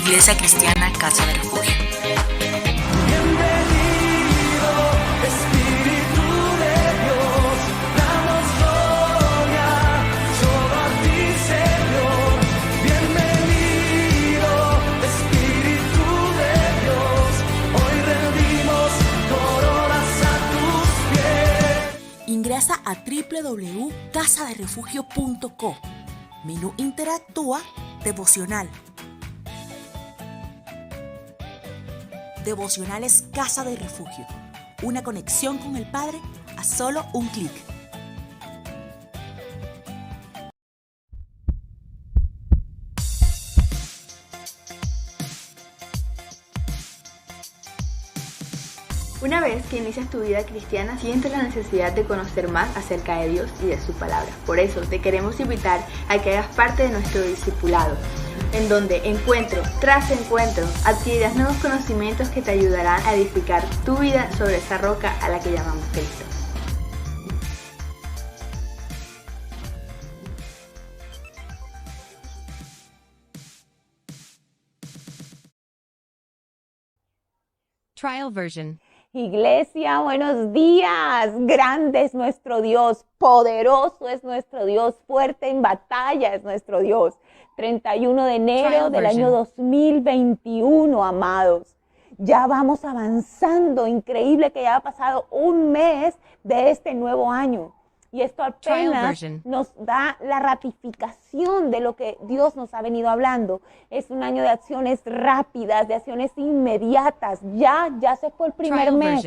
Iglesia Cristiana Casa de Refugio. Bienvenido, Espíritu de Dios, damos gloria solo a ti, Señor. Bienvenido, Espíritu de Dios, hoy rendimos coronas a tus pies. Ingresa a www.casaderefugio.co. Menú Interactúa, Devocional. Devocionales Casa de Refugio. Una conexión con el Padre a solo un clic. Una vez que inicias tu vida cristiana, sientes la necesidad de conocer más acerca de Dios y de su palabra. Por eso te queremos invitar a que hagas parte de nuestro discipulado, en donde encuentro tras encuentro adquirirás nuevos conocimientos que te ayudarán a edificar tu vida sobre esa roca a la que llamamos Cristo. Trial version. Iglesia, buenos días. Grande es nuestro Dios, poderoso es nuestro Dios, fuerte en batalla es nuestro Dios. 31 de enero del año 2021, amados. Ya vamos avanzando, increíble que ya ha pasado un mes de este nuevo año. Y esto apenas nos da la ratificación de lo que Dios nos ha venido hablando. Es un año de acciones rápidas, de acciones inmediatas. Ya se fue el primer mes.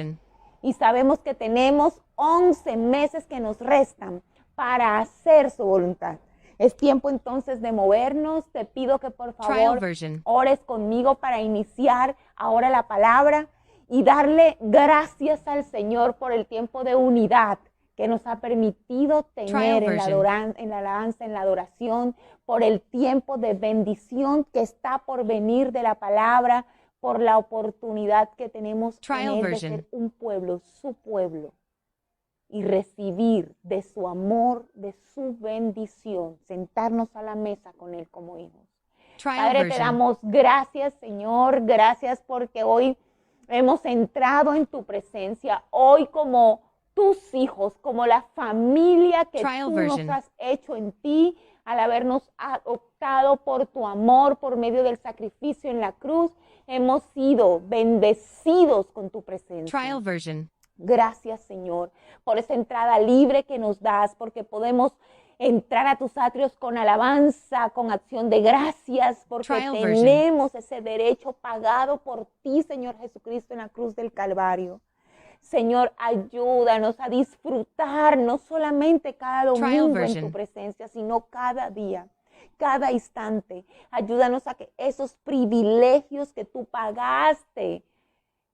Y sabemos que tenemos 11 meses que nos restan para hacer su voluntad. Es tiempo entonces de movernos. Te pido que por favor ores conmigo para iniciar ahora la palabra y darle gracias al Señor por el tiempo de unidad que nos ha permitido tener en la alabanza, en la adoración, por el tiempo de bendición que está por venir de la palabra, por la oportunidad que tenemos de ser un pueblo, su pueblo, y recibir de su amor, de su bendición, sentarnos a la mesa con Él como hijos. Padre, te damos gracias, Señor, gracias porque hoy hemos entrado en tu presencia, hoy como tus hijos, como la familia que tú nos has hecho en ti, al habernos adoptado por tu amor, por medio del sacrificio en la cruz, hemos sido bendecidos con tu presencia. Gracias, Señor, por esa entrada libre que nos das, porque podemos entrar a tus atrios con alabanza, con acción de gracias, porque tenemos ese derecho pagado por ti, Señor Jesucristo, en la cruz del Calvario. Señor, ayúdanos a disfrutar no solamente cada domingo en tu presencia, sino cada día, cada instante. Ayúdanos a que esos privilegios que tú pagaste,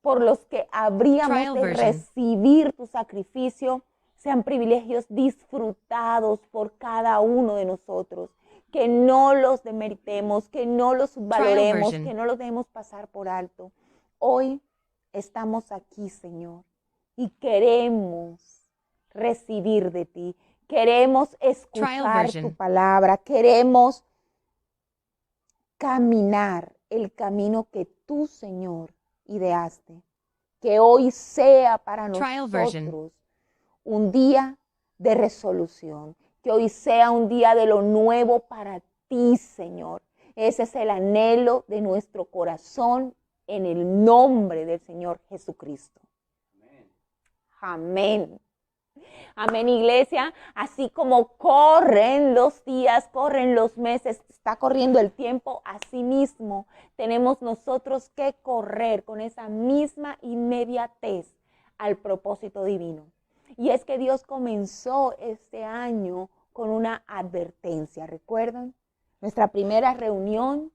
por los que habríamos de recibir tu sacrificio, sean privilegios disfrutados por cada uno de nosotros. Que no los demeritemos, que no los subvaloremos, que no los dejemos pasar por alto. Hoy estamos aquí, Señor, y queremos recibir de ti, queremos escuchar tu palabra, queremos caminar el camino que tú, Señor, ideaste. Que hoy sea para nosotros un día de resolución, que hoy sea un día de lo nuevo para ti, Señor. Ese es el anhelo de nuestro corazón en el nombre del Señor Jesucristo. Amén. Amén, iglesia. Así como corren los días, corren los meses, está corriendo el tiempo, así mismo tenemos nosotros que correr con esa misma inmediatez al propósito divino. Y es que Dios comenzó este año con una advertencia. ¿Recuerdan? Nuestra primera reunión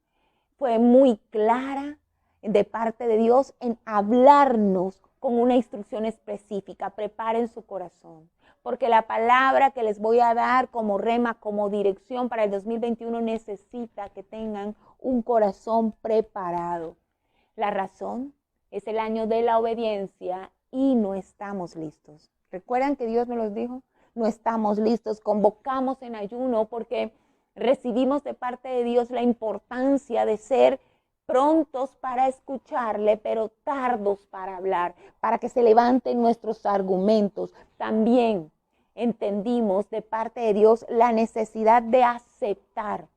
fue muy clara de parte de Dios en hablarnos con una instrucción específica. Preparen su corazón, porque la palabra que les voy a dar como rema, como dirección para el 2021 necesita que tengan un corazón preparado. La razón es el año de la obediencia y no estamos listos. ¿Recuerdan que Dios nos los dijo? No estamos listos, convocamos en ayuno porque recibimos de parte de Dios la importancia de ser prontos para escucharle, pero tardos para hablar, para que se levanten nuestros argumentos. También entendimos de parte de Dios la necesidad de aceptar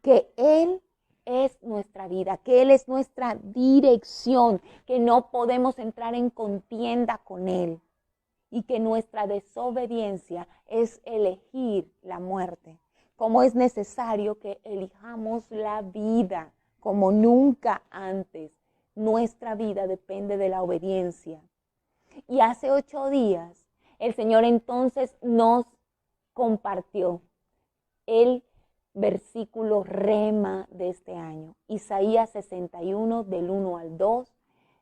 que Él es nuestra vida, que Él es nuestra dirección, que no podemos entrar en contienda con Él y que nuestra desobediencia es elegir la muerte. Como es necesario que elijamos la vida como nunca antes. Nuestra vida depende de la obediencia. Y hace 8 días el Señor entonces nos compartió el versículo rema de este año, Isaías 61 del 1 al 2.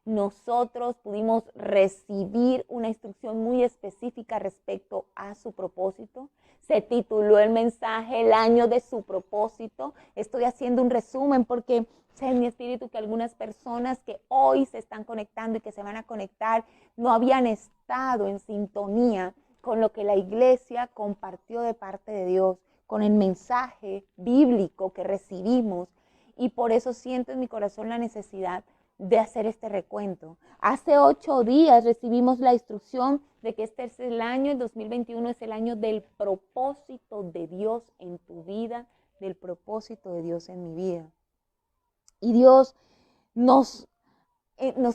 Nosotros pudimos recibir una instrucción muy específica respecto a su propósito. Se tituló el mensaje El año de su propósito. Estoy haciendo un resumen porque sé en mi espíritu que algunas personas que hoy se están conectando y que se van a conectar no habían estado en sintonía con lo que la iglesia compartió de parte de Dios, con el mensaje bíblico que recibimos, y por eso siento en mi corazón la necesidad de hacer este recuento. Hace 8 días recibimos la instrucción de que este es el año, el 2021 es el año del propósito de Dios en tu vida, del propósito de Dios en mi vida. Y Dios nos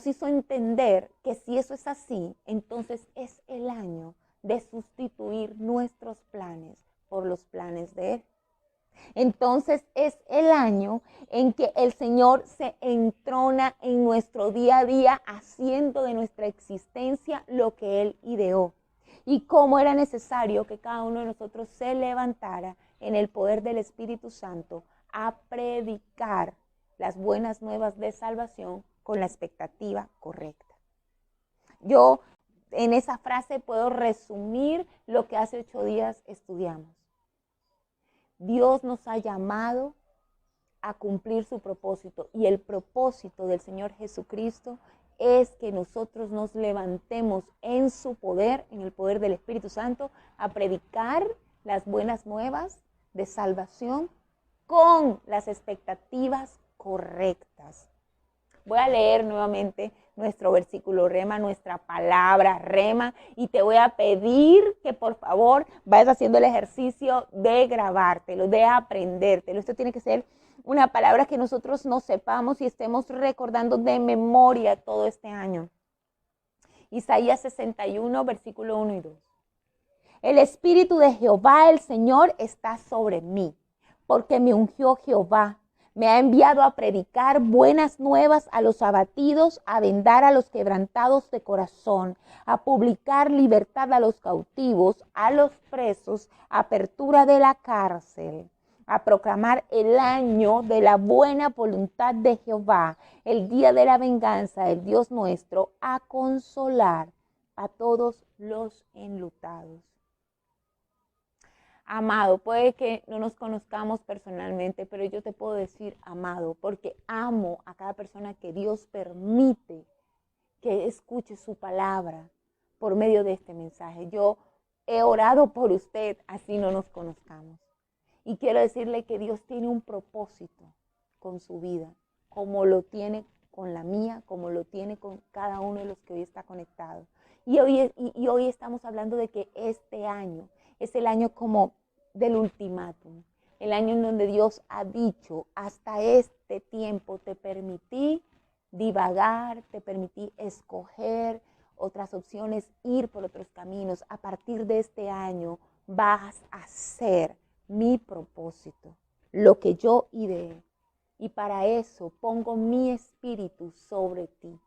hizo entender que si eso es así, entonces es el año de sustituir nuestros planes por los planes de Él. Entonces es el año en que el Señor se entrona en nuestro día a día, haciendo de nuestra existencia lo que Él ideó. Y cómo era necesario que cada uno de nosotros se levantara en el poder del Espíritu Santo a predicar las buenas nuevas de salvación con la expectativa correcta. Yo en esa frase puedo resumir lo que hace 8 días estudiamos. Dios nos ha llamado a cumplir su propósito, y el propósito del Señor Jesucristo es que nosotros nos levantemos en su poder, en el poder del Espíritu Santo, a predicar las buenas nuevas de salvación con las expectativas correctas. Voy a leer nuevamente nuestro versículo rema, nuestra palabra rema, y te voy a pedir que por favor vayas haciendo el ejercicio de grabártelo, de aprendértelo. Esto tiene que ser una palabra que nosotros nos sepamos y estemos recordando de memoria todo este año. Isaías 61, versículo 1 y 2. El Espíritu de Jehová, el Señor, está sobre mí, porque me ungió Jehová. Me ha enviado a predicar buenas nuevas a los abatidos, a vendar a los quebrantados de corazón, a publicar libertad a los cautivos, a los presos, apertura de la cárcel, a proclamar el año de la buena voluntad de Jehová, el día de la venganza del Dios nuestro, a consolar a todos los enlutados. Amado, puede que no nos conozcamos personalmente, pero yo te puedo decir amado, porque amo a cada persona que Dios permite que escuche su palabra por medio de este mensaje. Yo he orado por usted, así no nos conozcamos. Y quiero decirle que Dios tiene un propósito con su vida, como lo tiene con la mía, como lo tiene con cada uno de los que hoy está conectado. Y hoy estamos hablando de que este año es el año como del ultimátum, el año en donde Dios ha dicho, hasta este tiempo te permití divagar, te permití escoger otras opciones, ir por otros caminos. A partir de este año vas a hacer mi propósito, lo que yo ideé. Y para eso pongo mi espíritu sobre ti.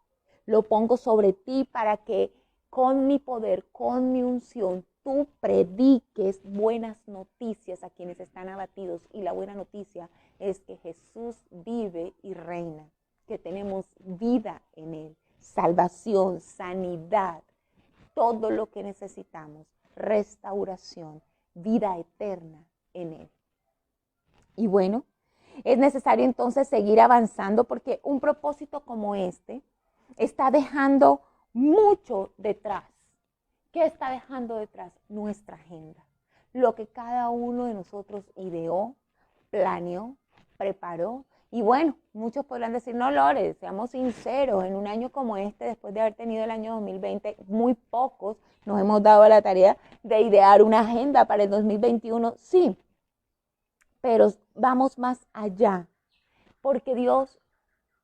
Lo pongo sobre ti para que con mi poder, con mi unción, tú prediques buenas noticias a quienes están abatidos. Y la buena noticia es que Jesús vive y reina, que tenemos vida en Él, salvación, sanidad, todo lo que necesitamos, restauración, vida eterna en Él. Y bueno, es necesario entonces seguir avanzando, porque un propósito como este está dejando mucho detrás. ¿Qué está dejando detrás? Nuestra agenda. Lo que cada uno de nosotros ideó, planeó, preparó Y bueno, muchos podrán decir, no, Lore, seamos sinceros, en un año como este, después de haber tenido el año 2020, muy pocos nos hemos dado a la tarea de idear una agenda para el 2021. Sí, pero vamos más allá, porque Dios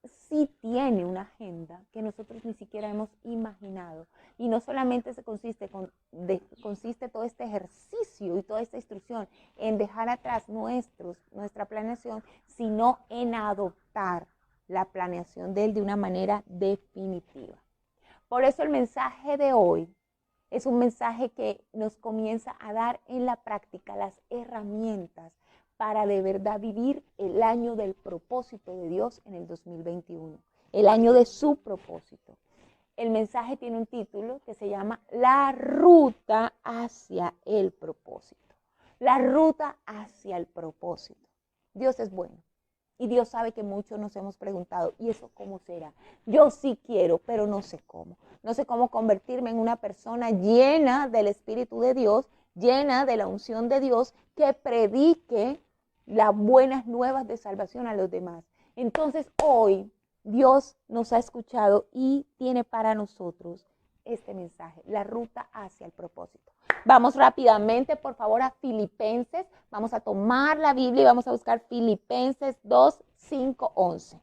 sí tiene una agenda que nosotros ni siquiera hemos imaginado. Y no solamente consiste todo este ejercicio y toda esta instrucción en dejar atrás nuestra planeación, sino en adoptar la planeación de Él de una manera definitiva. Por eso el mensaje de hoy es un mensaje que nos comienza a dar en la práctica las herramientas para de verdad vivir el año del propósito de Dios en el 2021, el año de su propósito. El mensaje tiene un título que se llama La ruta hacia el propósito. La ruta hacia el propósito. Dios es bueno y Dios sabe que muchos nos hemos preguntado, ¿y eso cómo será? Yo sí quiero, pero no sé cómo. No sé cómo convertirme en una persona llena del Espíritu de Dios, llena de la unción de Dios, que predique las buenas nuevas de salvación a los demás. Entonces hoy Dios nos ha escuchado y tiene para nosotros este mensaje, la ruta hacia el propósito. Vamos rápidamente, por favor, a Filipenses. Vamos a tomar la Biblia y vamos a buscar Filipenses 2, 5, 11.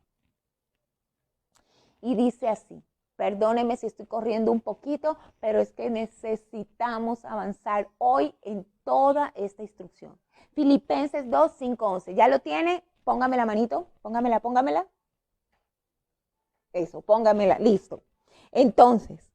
Y dice así, perdónenme si estoy corriendo un poquito, pero es que necesitamos avanzar hoy en toda esta instrucción. Filipenses 2, 5, 11. ¿Ya lo tiene? Póngame la manito, póngamela. Eso, póngamela, listo. Entonces,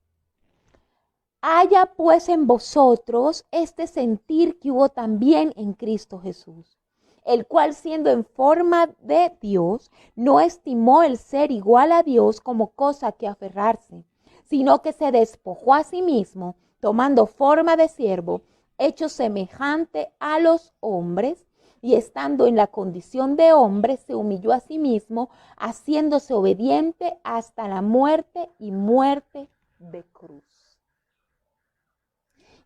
haya pues en vosotros este sentir que hubo también en Cristo Jesús, el cual siendo en forma de Dios, no estimó el ser igual a Dios como cosa que aferrarse, sino que se despojó a sí mismo, tomando forma de siervo, hecho semejante a los hombres, y estando en la condición de hombre, se humilló a sí mismo, haciéndose obediente hasta la muerte y muerte de cruz.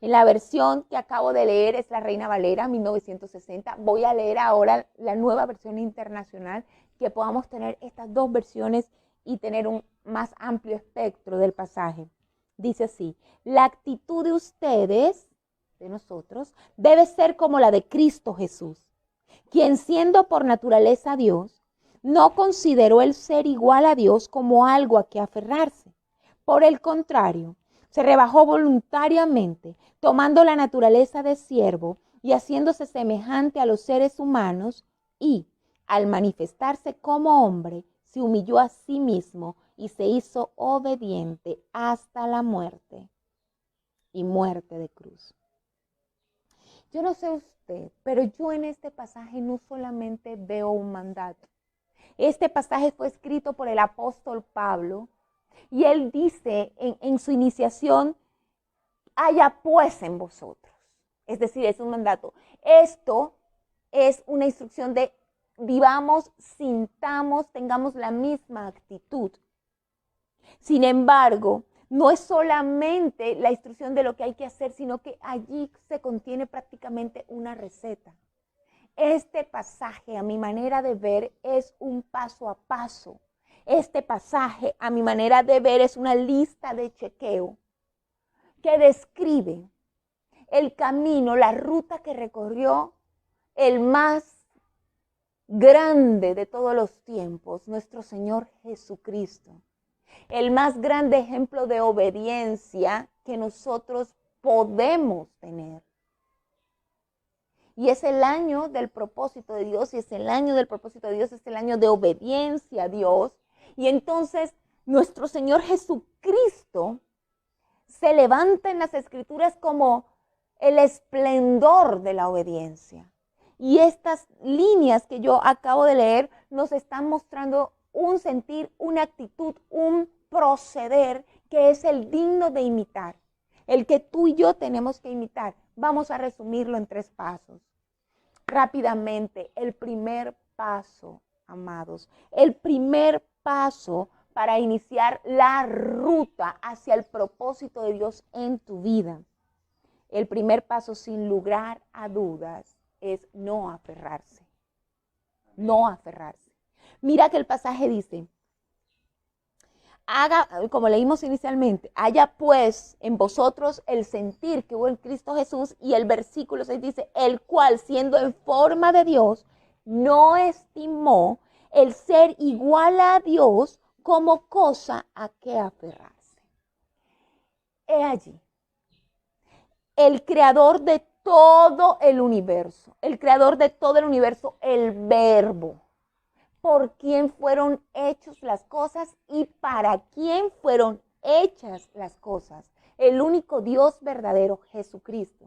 En la versión que acabo de leer es la Reina Valera, 1960. Voy a leer ahora la nueva versión internacional, que podamos tener estas dos versiones y tener un más amplio espectro del pasaje. Dice así, la actitud de ustedes, de nosotros, debe ser como la de Cristo Jesús, quien siendo por naturaleza Dios, no consideró el ser igual a Dios como algo a que aferrarse. Por el contrario, se rebajó voluntariamente, tomando la naturaleza de siervo y haciéndose semejante a los seres humanos y, al manifestarse como hombre, se humilló a sí mismo y se hizo obediente hasta la muerte y muerte de cruz. Yo no sé usted, pero yo en este pasaje no solamente veo un mandato. Este pasaje fue escrito por el apóstol Pablo y él dice en su iniciación, haya pues en vosotros. Es decir, es un mandato. Esto es una instrucción de vivamos, sintamos, tengamos la misma actitud. Sin embargo, no es solamente la instrucción de lo que hay que hacer, sino que allí se contiene prácticamente una receta. Este pasaje, a mi manera de ver, es un paso a paso. Este pasaje, a mi manera de ver, es una lista de chequeo que describe el camino, la ruta que recorrió el más grande de todos los tiempos, nuestro Señor Jesucristo. El más grande ejemplo de obediencia que nosotros podemos tener. Y es el año del propósito de Dios, y es el año del propósito de Dios, es el año de obediencia a Dios. Y entonces nuestro Señor Jesucristo se levanta en las Escrituras como el esplendor de la obediencia. Y estas líneas que yo acabo de leer nos están mostrando un sentir, una actitud, un proceder que es el digno de imitar, el que tú y yo tenemos que imitar. Vamos a resumirlo en 3 pasos. Rápidamente, el primer paso, amados, el primer paso para iniciar la ruta hacia el propósito de Dios en tu vida. El primer paso, sin lugar a dudas, es no aferrarse. No aferrarse. Mira que el pasaje dice, como leímos inicialmente, haya pues en vosotros el sentir que hubo en Cristo Jesús, y el versículo 6 dice, el cual siendo en forma de Dios, no estimó el ser igual a Dios como cosa a que aferrarse. He allí, el creador de todo el universo, el Verbo, por quién fueron hechas las cosas y para quién fueron hechas las cosas. El único Dios verdadero, Jesucristo.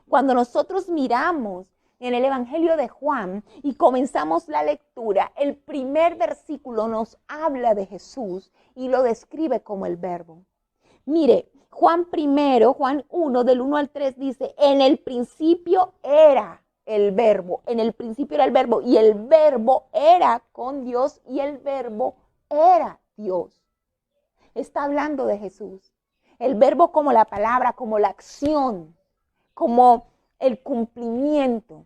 Cuando nosotros miramos en el Evangelio de Juan y comenzamos la lectura, el primer versículo nos habla de Jesús y lo describe como el Verbo. Mire, Juan 1, del 1 al 3 dice, en el principio era el Verbo, en el principio era el Verbo, y el Verbo era con Dios, y el Verbo era Dios. Está hablando de Jesús. El Verbo como la palabra, como la acción, como el cumplimiento.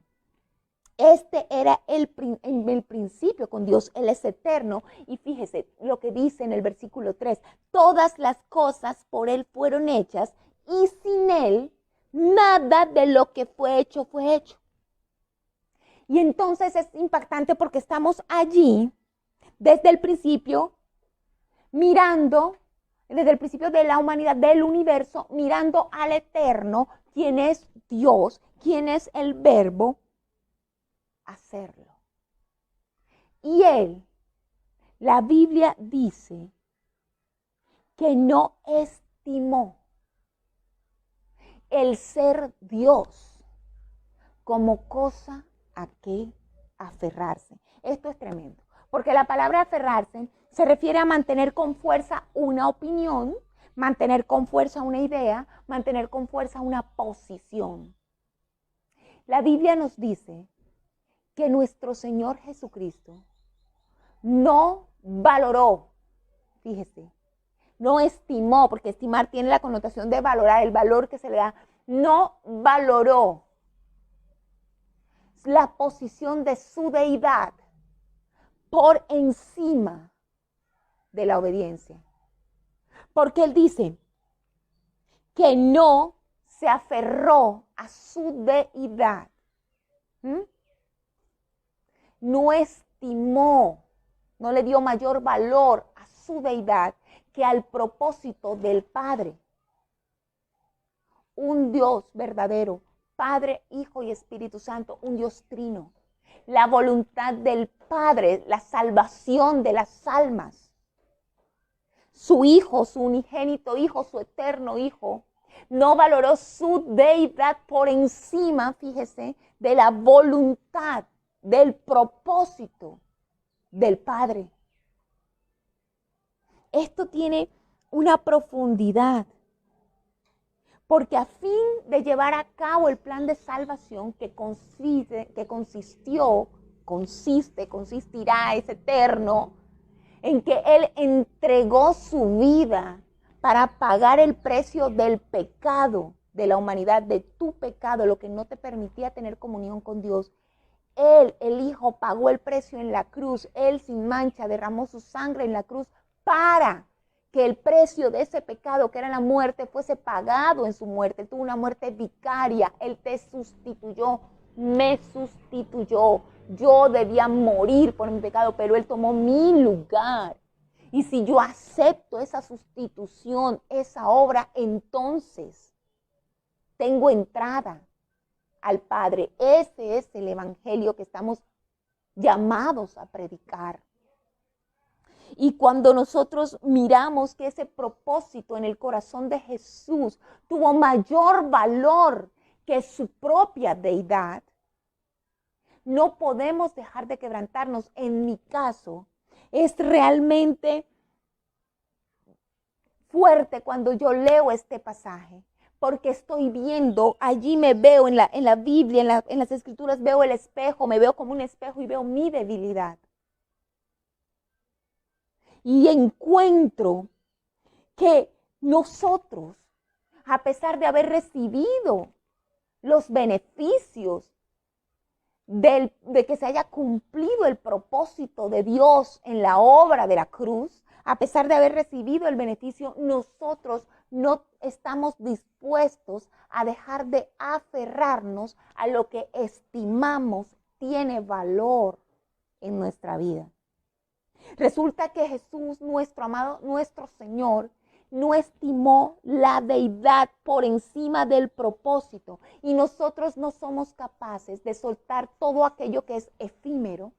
Este era en el principio con Dios, Él es eterno. Y fíjese lo que dice en el versículo 3, todas las cosas por Él fueron hechas, y sin Él nada de lo que fue hecho fue hecho. Y entonces es impactante porque estamos allí desde el principio, mirando, desde el principio de la humanidad, del universo, mirando al eterno, quien es Dios, quien es el Verbo, hacerlo. Y Él, la Biblia dice que no estimó el ser Dios como cosa a qué aferrarse. Esto es tremendo, porque la palabra aferrarse se refiere a mantener con fuerza una opinión, mantener con fuerza una idea, mantener con fuerza una posición. La Biblia nos dice que nuestro Señor Jesucristo no valoró, fíjese, no estimó, porque estimar tiene la connotación de valorar, el valor que se le da, no valoró la posición de su deidad por encima de la obediencia. Porque Él dice que no se aferró a su deidad. No estimó, no le dio mayor valor a su deidad que al propósito del Padre. Un Dios verdadero, Padre, Hijo y Espíritu Santo, un Dios trino. La voluntad del Padre, la salvación de las almas. Su Hijo, su unigénito Hijo, su eterno Hijo, no valoró su deidad por encima, fíjese, de la voluntad, del propósito del Padre. Esto tiene una profundidad. Porque a fin de llevar a cabo el plan de salvación consistirá, es eterno, en que Él entregó su vida para pagar el precio del pecado de la humanidad, de tu pecado, lo que no te permitía tener comunión con Dios. Él, el Hijo, pagó el precio en la cruz. Él sin mancha derramó su sangre en la cruz para que el precio de ese pecado que era la muerte fuese pagado en su muerte. Él tuvo una muerte vicaria. Él te sustituyó, me sustituyó. Yo debía morir por mi pecado, pero Él tomó mi lugar. Y si yo acepto esa sustitución, esa obra, entonces tengo entrada al Padre. Ese es el evangelio que estamos llamados a predicar. Y cuando nosotros miramos que ese propósito en el corazón de Jesús tuvo mayor valor que su propia deidad, no podemos dejar de quebrantarnos. En mi caso, es realmente fuerte cuando yo leo este pasaje, porque estoy viendo, allí me veo en la Biblia, en las Escrituras, veo el espejo, me veo como un espejo y veo mi debilidad. Y encuentro que nosotros, a pesar de haber recibido los beneficios de que se haya cumplido el propósito de Dios en la obra de la cruz, a pesar de haber recibido el beneficio, nosotros no estamos dispuestos a dejar de aferrarnos a lo que estimamos tiene valor en nuestra vida. Resulta que Jesús, nuestro amado, nuestro Señor, no estimó la deidad por encima del propósito, y nosotros no somos capaces de soltar todo aquello que es efímero,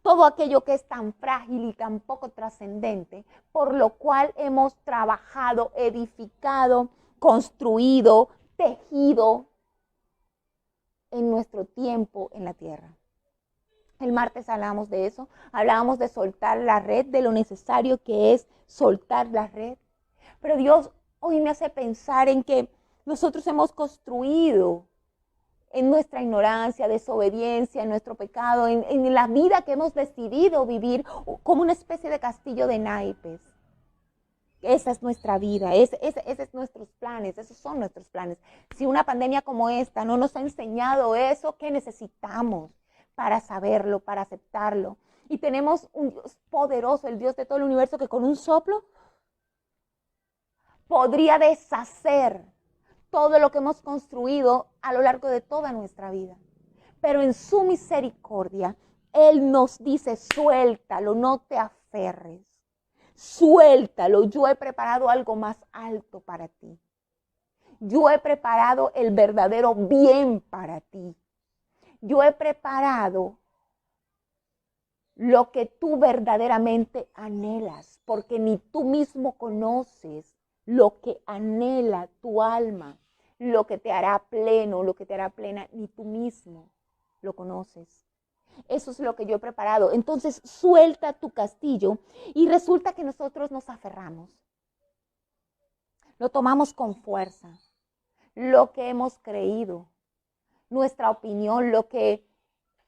todo aquello que es tan frágil y tan poco trascendente, por lo cual hemos trabajado, edificado, construido, tejido en nuestro tiempo en la tierra. El martes hablábamos de eso, hablábamos de soltar la red, de lo necesario que es soltar la red. Pero Dios hoy me hace pensar en que nosotros hemos construido en nuestra ignorancia, desobediencia, en nuestro pecado, en la vida que hemos decidido vivir como una especie de castillo de naipes. Esa es nuestra vida, esos son nuestros planes. Si una pandemia como esta no nos ha enseñado eso, ¿qué necesitamos para saberlo, para aceptarlo? Y tenemos un Dios poderoso, el Dios de todo el universo, que con un soplo podría deshacer todo lo que hemos construido a lo largo de toda nuestra vida. Pero en su misericordia, Él nos dice: suéltalo, no te aferres. Suéltalo, yo he preparado algo más alto para ti. Yo he preparado el verdadero bien para ti. Yo he preparado lo que tú verdaderamente anhelas, porque ni tú mismo conoces lo que anhela tu alma, lo que te hará pleno, lo que te hará plena, ni tú mismo lo conoces. Eso es lo que yo he preparado. Entonces suelta tu castillo, y resulta que nosotros nos aferramos. Lo tomamos con fuerza. Lo que hemos creído, nuestra opinión, lo que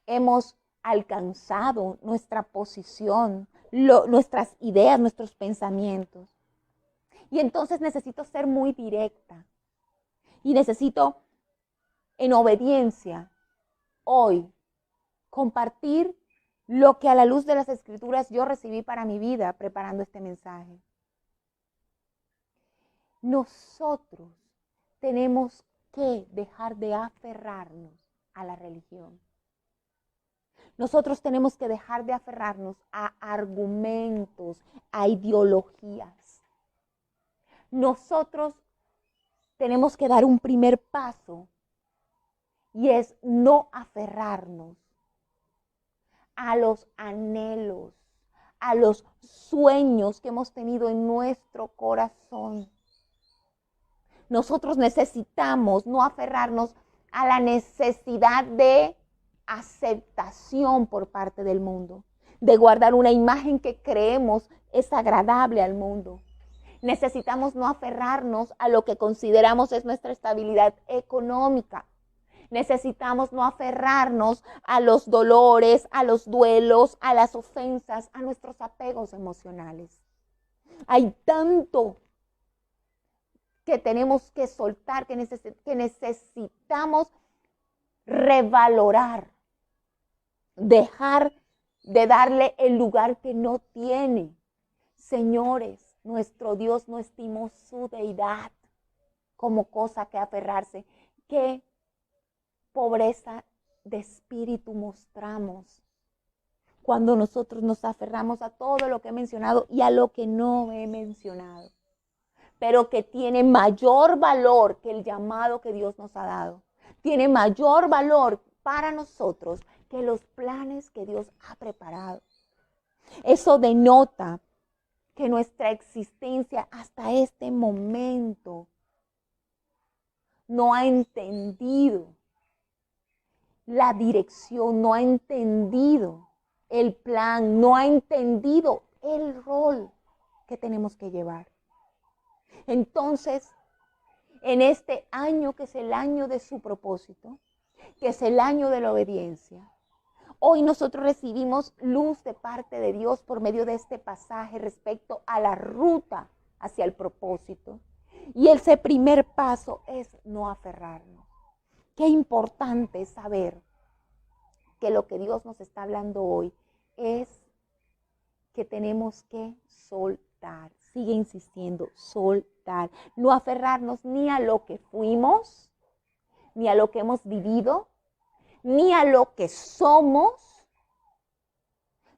hemos alcanzado, nuestra posición, nuestras ideas, nuestros pensamientos. Y entonces necesito ser muy directa. Y necesito, en obediencia, hoy, compartir lo que a la luz de las Escrituras yo recibí para mi vida preparando este mensaje. Nosotros tenemos que dejar de aferrarnos a la religión. Nosotros tenemos que dejar de aferrarnos a argumentos, a ideologías. Nosotros tenemos que dar un primer paso, y es no aferrarnos a los anhelos, a los sueños que hemos tenido en nuestro corazón. Nosotros necesitamos no aferrarnos a la necesidad de aceptación por parte del mundo, de guardar una imagen que creemos es agradable al mundo. Necesitamos no aferrarnos a lo que consideramos es nuestra estabilidad económica. Necesitamos no aferrarnos a los dolores, a los duelos, a las ofensas, a nuestros apegos emocionales. Hay tanto que tenemos que soltar, que necesitamos revalorar, dejar de darle el lugar que no tiene. Señores, nuestro Dios no estimó su deidad como cosa que aferrarse. ¿Qué pobreza de espíritu mostramos cuando nosotros nos aferramos a todo lo que he mencionado y a lo que no he mencionado, pero que tiene mayor valor que el llamado que Dios nos ha dado? Tiene mayor valor para nosotros que los planes que Dios ha preparado. Eso denota que nuestra existencia hasta este momento no ha entendido la dirección, no ha entendido el plan, no ha entendido el rol que tenemos que llevar. Entonces, en este año que es el año de su propósito, que es el año de la obediencia, hoy nosotros recibimos luz de parte de Dios por medio de este pasaje respecto a la ruta hacia el propósito. Y ese primer paso es no aferrarnos. Qué importante es saber que lo que Dios nos está hablando hoy es que tenemos que soltar. Sigue insistiendo, soltar. No aferrarnos ni a lo que fuimos, ni a lo que hemos vivido, ni a lo que somos,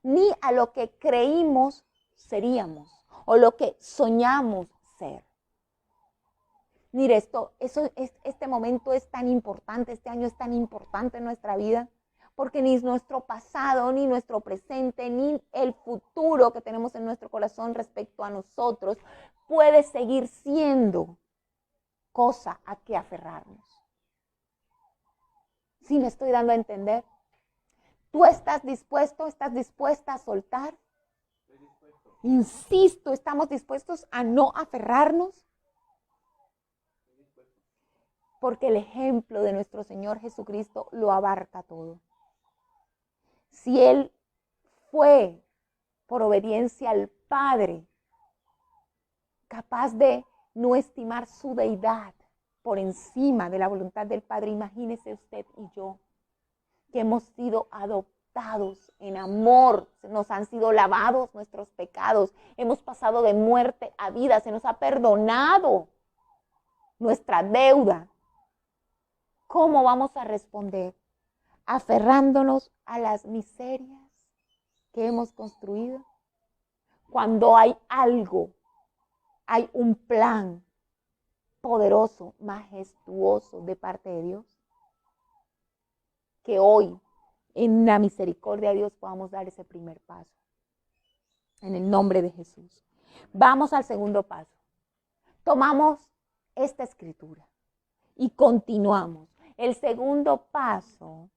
ni a lo que creímos seríamos o lo que soñamos ser. Mire, este momento es tan importante, este año es tan importante en nuestra vida, porque ni nuestro pasado, ni nuestro presente, ni el futuro que tenemos en nuestro corazón respecto a nosotros puede seguir siendo cosa a que aferrarnos. ¿Sí me estoy dando a entender? ¿Tú estás dispuesto, estás dispuesta a soltar? Insisto, ¿estamos dispuestos a no aferrarnos? Porque el ejemplo de nuestro Señor Jesucristo lo abarca todo. Si Él fue, por obediencia al Padre, capaz de no estimar su deidad por encima de la voluntad del Padre, imagínese usted y yo, que hemos sido adoptados en amor, nos han sido lavados nuestros pecados, hemos pasado de muerte a vida, se nos ha perdonado nuestra deuda. ¿Cómo vamos a responder? Aferrándonos a las miserias que hemos construido. Cuando hay algo, hay un plan poderoso, majestuoso de parte de Dios. Que hoy, en la misericordia de Dios, podamos dar ese primer paso. En el nombre de Jesús. Vamos al segundo paso. Tomamos esta escritura y continuamos. El segundo paso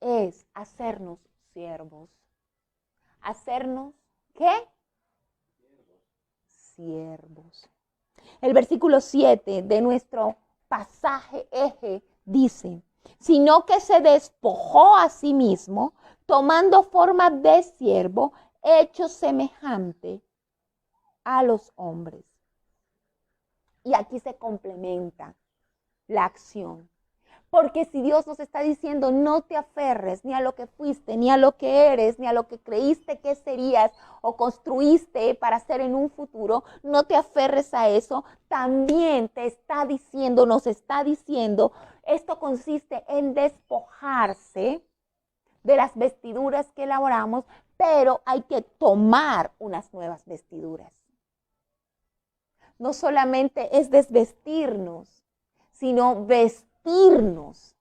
es hacernos siervos. ¿Hacernos qué? Siervos. El versículo 7 de nuestro pasaje eje dice, sino que se despojó a sí mismo, tomando forma de siervo, hecho semejante a los hombres. Y aquí se complementa la acción. Porque si Dios nos está diciendo, no te aferres ni a lo que fuiste, ni a lo que eres, ni a lo que creíste que serías o construiste para ser en un futuro, no te aferres a eso, también te está diciendo, nos está diciendo, esto consiste en despojarse de las vestiduras que elaboramos, pero hay que tomar unas nuevas vestiduras. No solamente es desvestirnos, sino vestirnos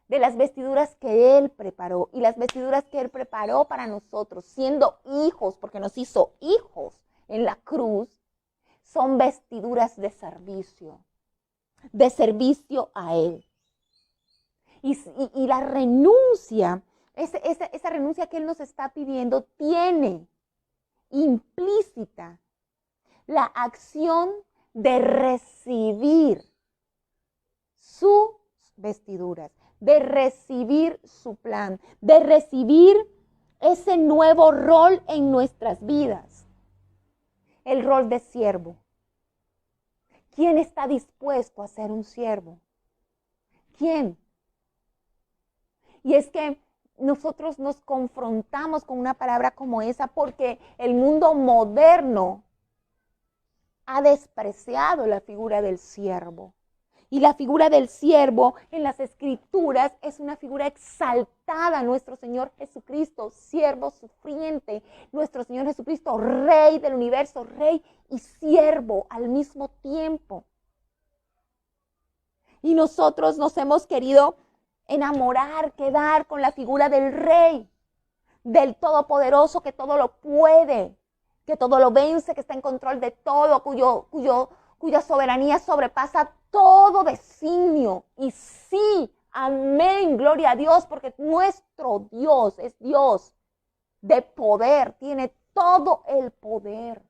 de las vestiduras que Él preparó. Y las vestiduras que Él preparó para nosotros, siendo hijos, porque nos hizo hijos en la cruz, son vestiduras de servicio a Él. Y la renuncia, esa renuncia que Él nos está pidiendo, tiene implícita la acción de recibir sus vestiduras, de recibir su plan, de recibir ese nuevo rol en nuestras vidas. El rol de siervo. ¿Quién está dispuesto a ser un siervo? ¿Quién? Y es que nosotros nos confrontamos con una palabra como esa porque el mundo moderno ha despreciado la figura del siervo. Y la figura del siervo en las Escrituras es una figura exaltada. Nuestro Señor Jesucristo, siervo sufriente. Nuestro Señor Jesucristo, Rey del universo, Rey y siervo al mismo tiempo. Y nosotros nos hemos querido enamorar, quedar con la figura del Rey, del Todopoderoso que todo lo puede, que todo lo vence, que está en control de todo, cuya soberanía sobrepasa todo designio. Y sí, amén, gloria a Dios, porque nuestro Dios es Dios de poder, tiene todo el poder.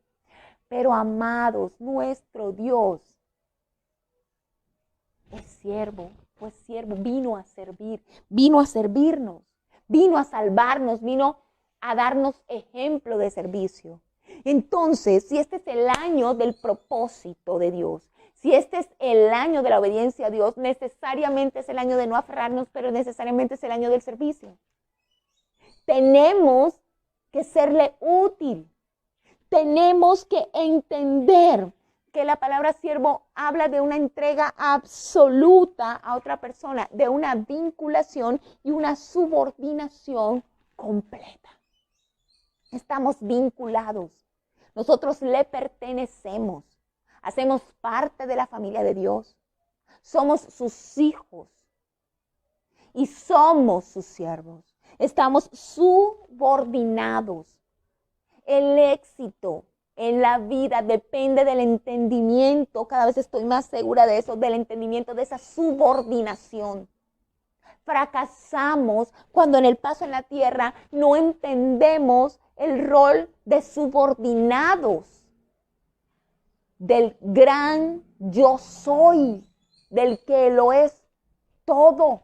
Pero amados, nuestro Dios es siervo, fue siervo, vino a servir, vino a servirnos, vino a salvarnos, vino a darnos ejemplo de servicio. Entonces, si este es el año del propósito de Dios, Si este es el año de la obediencia a Dios, necesariamente es el año de no aferrarnos, pero necesariamente es el año del servicio. Tenemos que serle útil. Tenemos que entender que la palabra siervo habla de una entrega absoluta a otra persona, de una vinculación y una subordinación completa. Estamos vinculados. Nosotros le pertenecemos. Hacemos parte de la familia de Dios. Somos sus hijos y somos sus siervos. Estamos subordinados. El éxito en la vida depende del entendimiento, cada vez estoy más segura de eso, del entendimiento de esa subordinación. Fracasamos cuando en el paso en la tierra no entendemos el rol de subordinados del gran yo soy, del que lo es todo.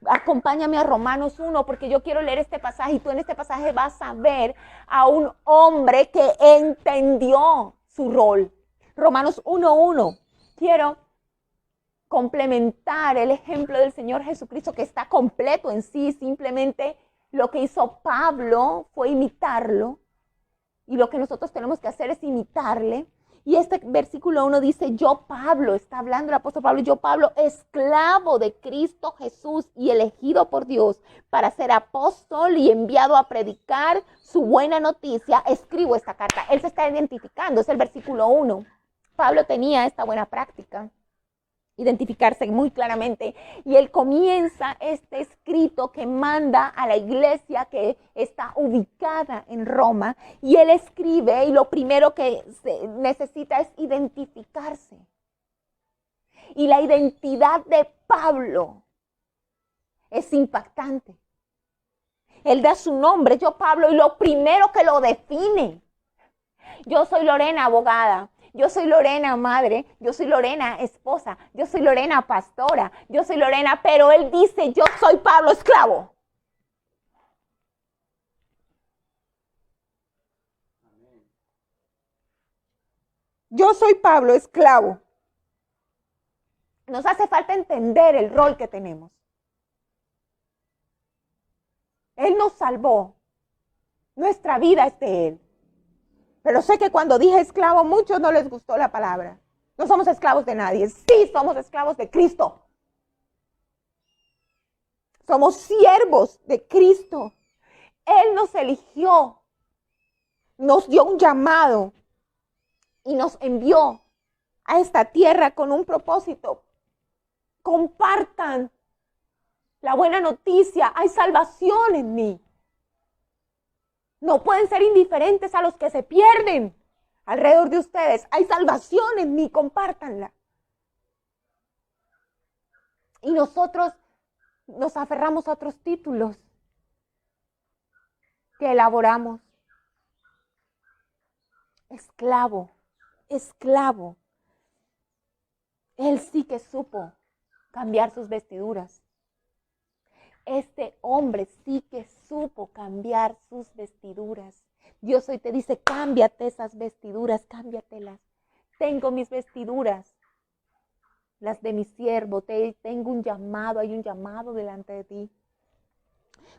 Acompáñame a Romanos 1 porque yo quiero leer este pasaje y tú en este pasaje vas a ver a un hombre que entendió su rol. Romanos 1:1. Quiero complementar el ejemplo del Señor Jesucristo que está completo en sí. Simplemente lo que hizo Pablo fue imitarlo y lo que nosotros tenemos que hacer es imitarle. Y este versículo 1 dice, yo Pablo, está hablando el apóstol Pablo, yo Pablo, esclavo de Cristo Jesús y elegido por Dios para ser apóstol y enviado a predicar su buena noticia, escribo esta carta. Él se está identificando, es el versículo 1. Pablo tenía esta buena práctica, identificarse muy claramente, y él comienza este escrito que manda a la iglesia que está ubicada en Roma, y él escribe, y lo primero que se necesita es identificarse. Y la identidad de Pablo es impactante. Él da su nombre, yo Pablo, y lo primero que lo define, yo soy Lorena, abogada. Yo soy Lorena, madre, yo soy Lorena, esposa, yo soy Lorena, pastora, yo soy Lorena, pero él dice, yo soy Pablo, esclavo. Yo soy Pablo, esclavo. Nos hace falta entender el rol que tenemos. Él nos salvó. Nuestra vida es de él. Pero sé que cuando dije esclavo, a muchos no les gustó la palabra. No somos esclavos de nadie. Sí, somos esclavos de Cristo. Somos siervos de Cristo. Él nos eligió, nos dio un llamado y nos envió a esta tierra con un propósito. Compartan la buena noticia. Hay salvación en mí. No pueden ser indiferentes a los que se pierden alrededor de ustedes. Hay salvación en mí, compártanla. Y nosotros nos aferramos a otros títulos que elaboramos. Esclavo, esclavo. Él sí que supo cambiar sus vestiduras. Este hombre sí que supo cambiar sus vestiduras. Dios hoy te dice, cámbiate esas vestiduras, cámbiatelas. Tengo mis vestiduras, las de mi siervo. Tengo un llamado, hay un llamado delante de ti.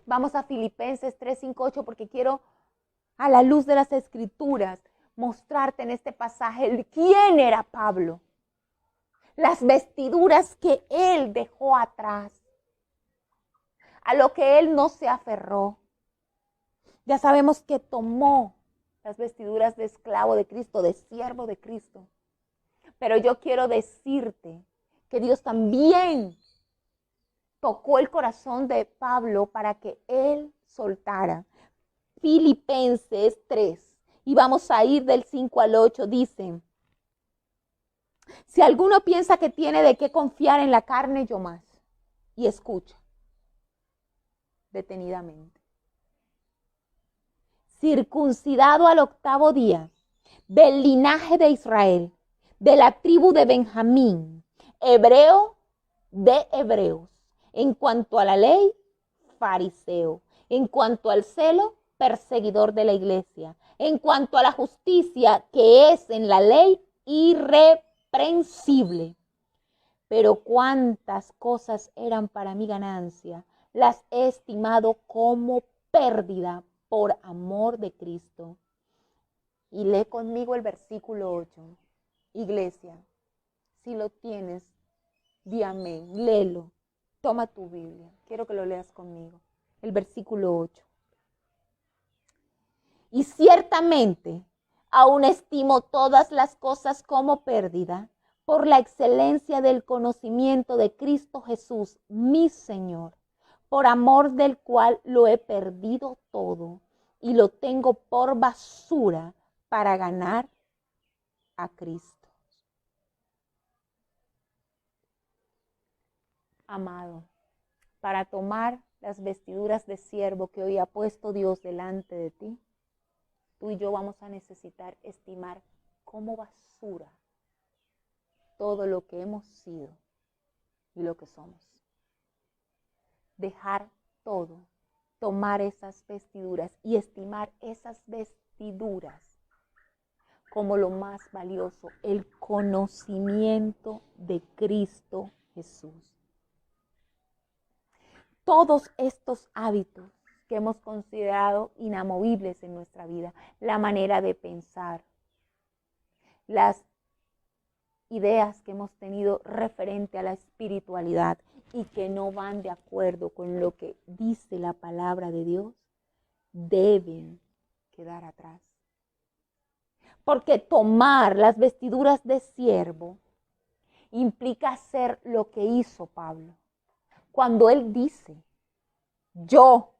Vamos a Filipenses 3, 5, 8 porque quiero, a la luz de las Escrituras, mostrarte en este pasaje quién era Pablo. Las vestiduras que él dejó atrás. A lo que él no se aferró. Ya sabemos que tomó las vestiduras de esclavo de Cristo, de siervo de Cristo. Pero yo quiero decirte que Dios también tocó el corazón de Pablo para que él soltara. Filipenses 3, y vamos a ir del 5 al 8, dice, si alguno piensa que tiene de qué confiar en la carne, yo más. Y escucha detenidamente. Circuncidado al 8º día, del linaje de Israel, de la tribu de Benjamín, hebreo de hebreos, en cuanto a la ley, fariseo, en cuanto al celo, perseguidor de la iglesia, en cuanto a la justicia que es en la ley, irreprensible. incomprensible. Pero cuántas cosas eran para mi ganancia, las he estimado como pérdida por amor de Cristo. Y lee conmigo el versículo 8. Iglesia, si lo tienes, di amén, léelo. Toma tu Biblia, quiero que lo leas conmigo. El versículo 8. Y ciertamente, aún estimo todas las cosas como pérdida, por la excelencia del conocimiento de Cristo Jesús, mi Señor, por amor del cual lo he perdido todo y lo tengo por basura para ganar a Cristo. Amado, para tomar las vestiduras de siervo que hoy ha puesto Dios delante de ti, tú y yo vamos a necesitar estimar como basura todo lo que hemos sido y lo que somos. Dejar todo, tomar esas vestiduras y estimar esas vestiduras como lo más valioso, el conocimiento de Cristo Jesús. Todos estos hábitos que hemos considerado inamovibles en nuestra vida, la manera de pensar, las ideas que hemos tenido referente a la espiritualidad y que no van de acuerdo con lo que dice la palabra de Dios, deben quedar atrás. Porque tomar las vestiduras de siervo implica hacer lo que hizo Pablo. Cuando él dice, yo,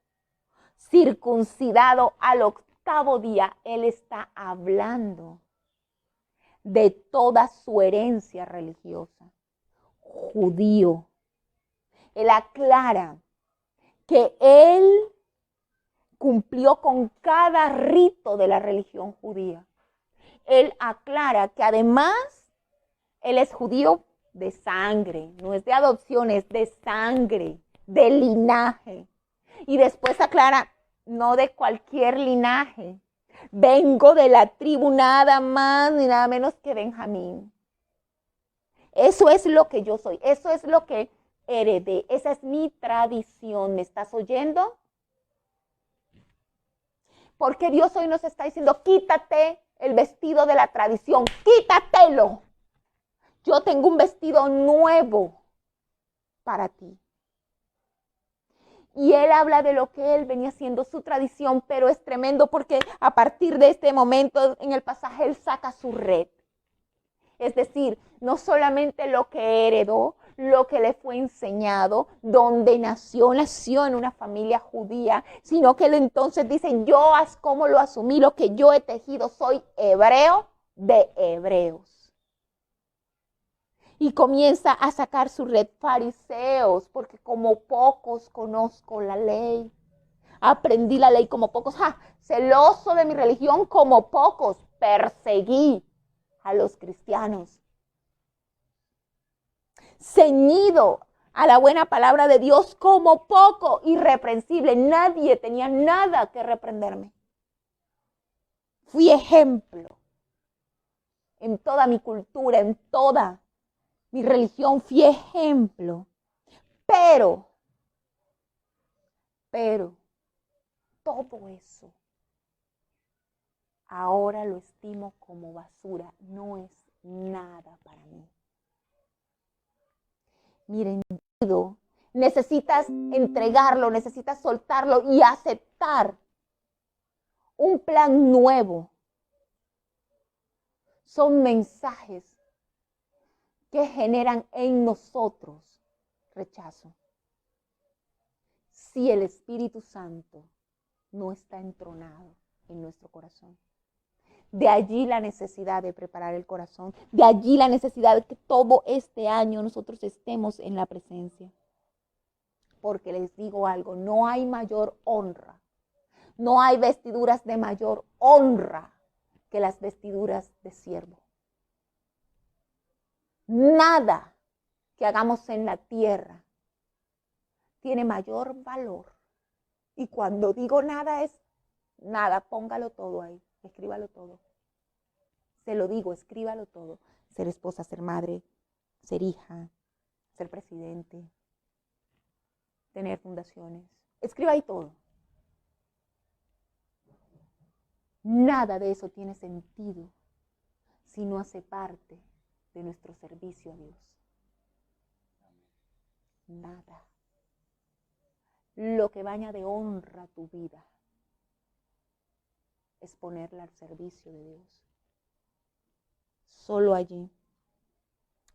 circuncidado al 8º día, él está hablando de toda su herencia religiosa, judío. Él aclara que él cumplió con cada rito de la religión judía. Él aclara que además él es judío de sangre, no es de adopción, es de sangre, de linaje. Y después aclara, no de cualquier linaje. Vengo de la tribu nada más ni nada menos que Benjamín. Eso es lo que yo soy, eso es lo que heredé, esa es mi tradición. ¿Me estás oyendo? Porque Dios hoy nos está diciendo, quítate el vestido de la tradición, quítatelo. Yo tengo un vestido nuevo para ti. Y él habla de lo que él venía haciendo, su tradición, pero es tremendo porque a partir de este momento en el pasaje él saca su red. Es decir, no solamente lo que heredó, lo que le fue enseñado, donde nació en una familia judía, sino que él entonces dice, yo como lo asumí, lo que yo he tejido, soy hebreo de hebreos. Y comienza a sacar su red, fariseos, porque como pocos conozco la ley. Aprendí la ley como pocos. Celoso de mi religión como pocos. Perseguí a los cristianos. Ceñido a la buena palabra de Dios como poco. Irreprensible. Nadie tenía nada que reprenderme. Fui ejemplo. En toda mi cultura, en toda mi religión, fui ejemplo, pero, todo eso, ahora lo estimo como basura, no es nada para mí. Miren, necesitas entregarlo, necesitas soltarlo y aceptar un plan nuevo. Son mensajes que generan en nosotros rechazo. Si el Espíritu Santo no está entronado en nuestro corazón. De allí la necesidad de preparar el corazón. De allí la necesidad de que todo este año nosotros estemos en la presencia. Porque les digo algo, no hay mayor honra. No hay vestiduras de mayor honra que las vestiduras de siervo. Nada que hagamos en la tierra tiene mayor valor. Y cuando digo nada es nada, póngalo todo ahí, escríbalo todo. Se lo digo, escríbalo todo. ser esposa, ser madre, ser hija, ser presidente, tener fundaciones. Escriba ahí todo. Nada de eso tiene sentido si no hace parte de nuestro servicio a Dios. Nada. Lo que baña de honra tu vida es ponerla al servicio de Dios. Solo allí.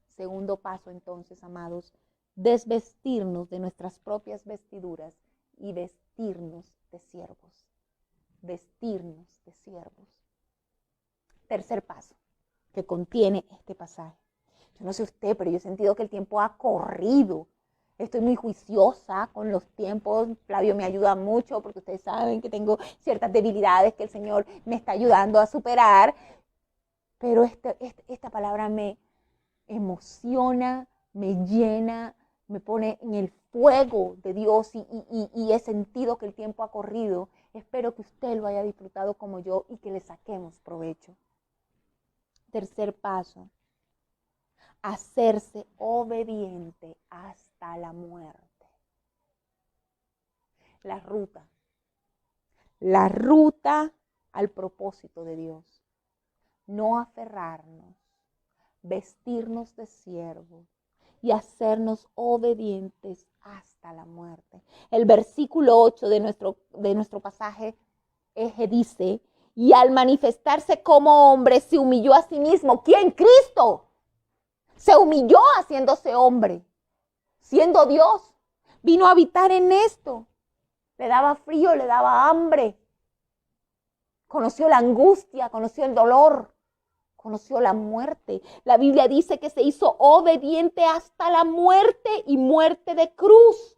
Segundo paso entonces, amados, desvestirnos de nuestras propias vestiduras y vestirnos de siervos. Vestirnos de siervos. Tercer paso que contiene este pasaje. Yo no sé usted, pero yo he sentido que el tiempo ha corrido. Estoy muy juiciosa con los tiempos. Flavio me ayuda mucho porque ustedes saben que tengo ciertas debilidades que el Señor me está ayudando a superar. Pero esta palabra me emociona, me llena, me pone en el fuego de Dios y he sentido que el tiempo ha corrido. Espero que usted lo haya disfrutado como yo y que le saquemos provecho. Tercer paso, hacerse obediente hasta la muerte. La ruta al propósito de Dios. No aferrarnos, vestirnos de siervos y hacernos obedientes hasta la muerte. El versículo 8 de nuestro pasaje dice, y al manifestarse como hombre se humilló a sí mismo. ¿Quién? Cristo. Se humilló haciéndose hombre, siendo Dios. Vino a habitar en esto. Le daba frío, le daba hambre. Conoció la angustia, conoció el dolor, conoció la muerte. La Biblia dice que se hizo obediente hasta la muerte y muerte de cruz.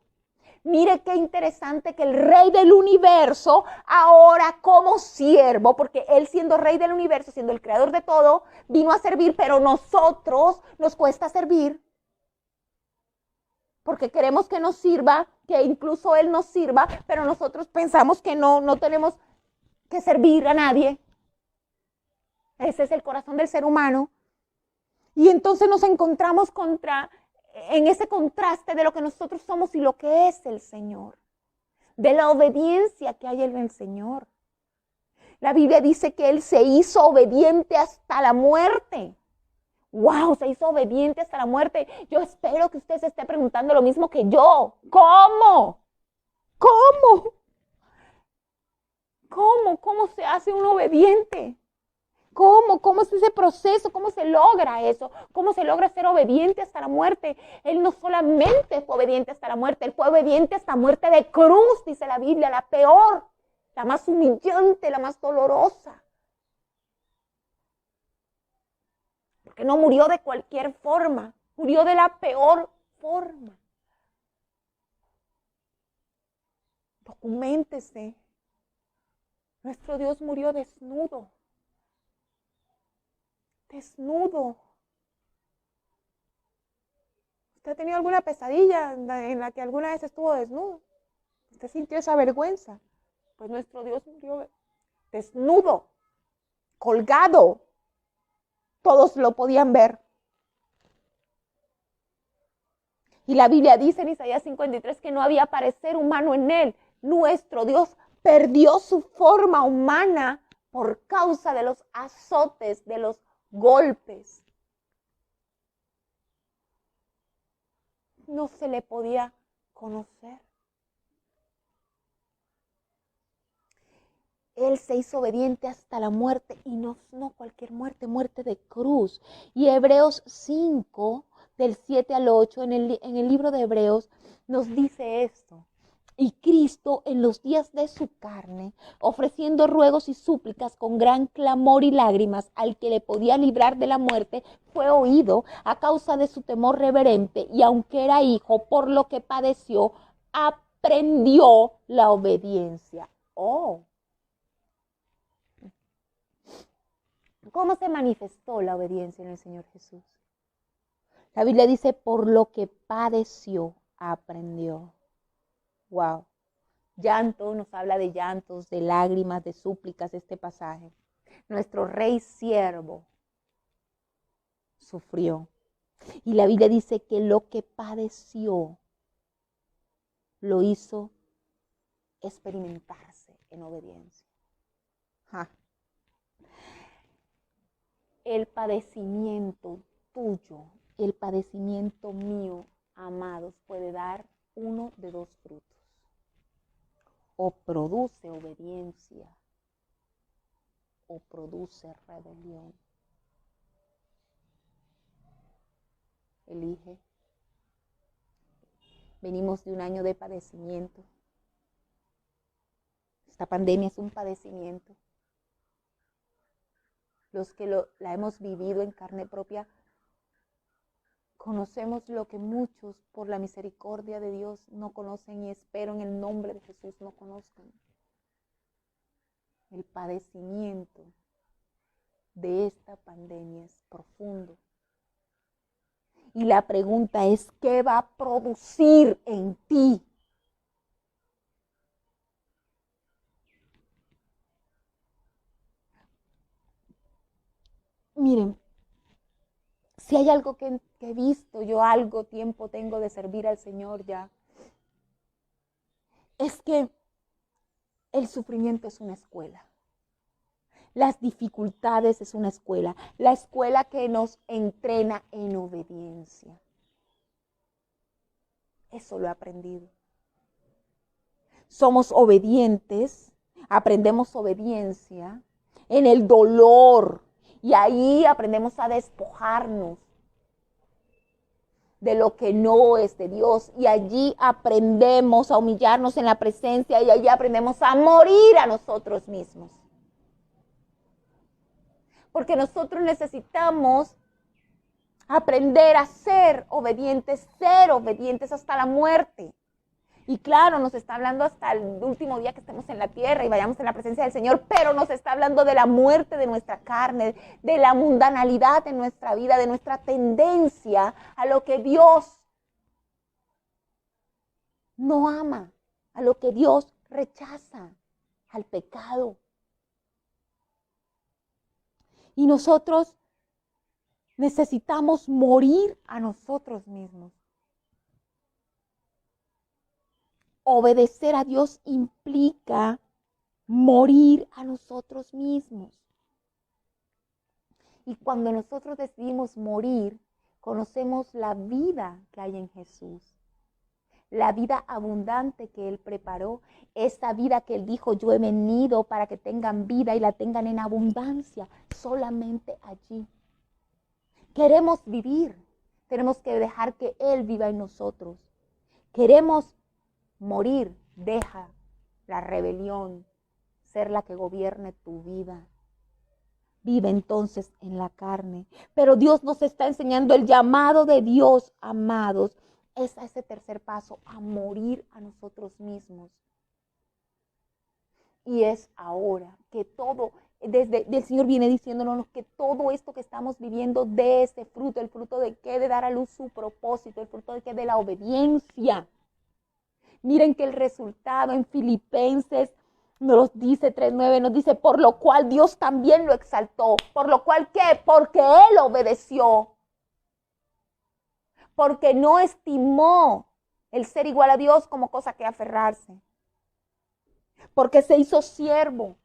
Mire qué interesante que el Rey del universo, ahora como siervo, porque Él siendo Rey del universo, siendo el creador de todo, vino a servir, pero nosotros nos cuesta servir. Porque queremos que nos sirva, que incluso Él nos sirva, pero nosotros pensamos que no tenemos que servir a nadie. Ese es el corazón del ser humano. Y entonces nos encontramos en ese contraste de lo que nosotros somos y lo que es el Señor, de la obediencia que hay en el Señor. La Biblia dice que Él se hizo obediente hasta la muerte. ¡Wow! Se hizo obediente hasta la muerte. Yo espero que usted se esté preguntando lo mismo que yo. ¿Cómo? ¿Cómo? ¿Cómo? ¿Cómo se hace un obediente? ¿Cómo? ¿Cómo es ese proceso? ¿Cómo se logra eso? ¿Cómo se logra ser obediente hasta la muerte? Él no solamente fue obediente hasta la muerte, Él fue obediente hasta muerte de cruz, dice la Biblia, la peor, la más humillante, la más dolorosa. Porque no murió de cualquier forma, murió de la peor forma. Documéntese. Nuestro Dios murió desnudo. Desnudo. ¿Usted ha tenido alguna pesadilla en la que alguna vez estuvo desnudo? ¿Usted sintió esa vergüenza? Pues nuestro Dios murió desnudo, colgado. Todos lo podían ver. Y la Biblia dice en Isaías 53 que no había parecer humano en Él. Nuestro Dios perdió su forma humana por causa de los azotes, de los golpes. No se le podía conocer. Él se hizo obediente hasta la muerte y no cualquier muerte, muerte de cruz. Y Hebreos 5, del 7 al 8, en el libro de Hebreos, nos dice esto. Y Cristo en los días de su carne, ofreciendo ruegos y súplicas con gran clamor y lágrimas al que le podía librar de la muerte, fue oído a causa de su temor reverente y aunque era hijo, por lo que padeció, aprendió la obediencia. Oh. ¿Cómo se manifestó la obediencia en el Señor Jesús? La Biblia dice, por lo que padeció, aprendió. Wow. Llanto, nos habla de llantos, de lágrimas, de súplicas este pasaje. Nuestro Rey siervo sufrió. Y la Biblia dice que lo que padeció lo hizo experimentarse en obediencia. Ja. El padecimiento tuyo, el padecimiento mío, amados, puede dar uno de dos frutos. O produce obediencia o produce rebelión. Elige. Venimos de un año de padecimiento. Esta pandemia es un padecimiento. Los que la hemos vivido en carne propia, conocemos lo que muchos, por la misericordia de Dios, no conocen y espero en el nombre de Jesús no conozcan. El padecimiento de esta pandemia es profundo. Y la pregunta es, ¿qué va a producir en ti? Miren, si hay algo que he visto, yo algo tiempo tengo de servir al Señor ya, es que el sufrimiento es una escuela. Las dificultades es una escuela. La escuela que nos entrena en obediencia. Eso lo he aprendido. Somos obedientes, aprendemos obediencia en el dolor. Y ahí aprendemos a despojarnos de lo que no es de Dios. Y allí aprendemos a humillarnos en la presencia y allí aprendemos a morir a nosotros mismos. Porque nosotros necesitamos aprender a ser obedientes hasta la muerte. Y claro, nos está hablando hasta el último día que estemos en la tierra y vayamos en la presencia del Señor, pero nos está hablando de la muerte de nuestra carne, de la mundanalidad en nuestra vida, de nuestra tendencia a lo que Dios no ama, a lo que Dios rechaza, al pecado. Y nosotros necesitamos morir a nosotros mismos. Obedecer a Dios implica morir a nosotros mismos. Y cuando nosotros decidimos morir, conocemos la vida que hay en Jesús. La vida abundante que Él preparó, esa vida que Él dijo, yo he venido para que tengan vida y la tengan en abundancia, solamente allí. Queremos vivir, tenemos que dejar que Él viva en nosotros. Queremos morir, deja la rebelión ser la que gobierne tu vida. Vive entonces en la carne. Pero Dios nos está enseñando el llamado de Dios, amados, es a ese tercer paso, a morir a nosotros mismos. Y es ahora que todo, el Señor viene diciéndonos que todo esto que estamos viviendo de ese fruto, el fruto de qué, de dar a luz su propósito, el fruto de qué, de la obediencia. Miren que el resultado en Filipenses nos dice 3:9, nos dice, por lo cual Dios también lo exaltó. ¿Por lo cual qué? Porque Él obedeció. Porque no estimó el ser igual a Dios como cosa que aferrarse. Porque se hizo siervo.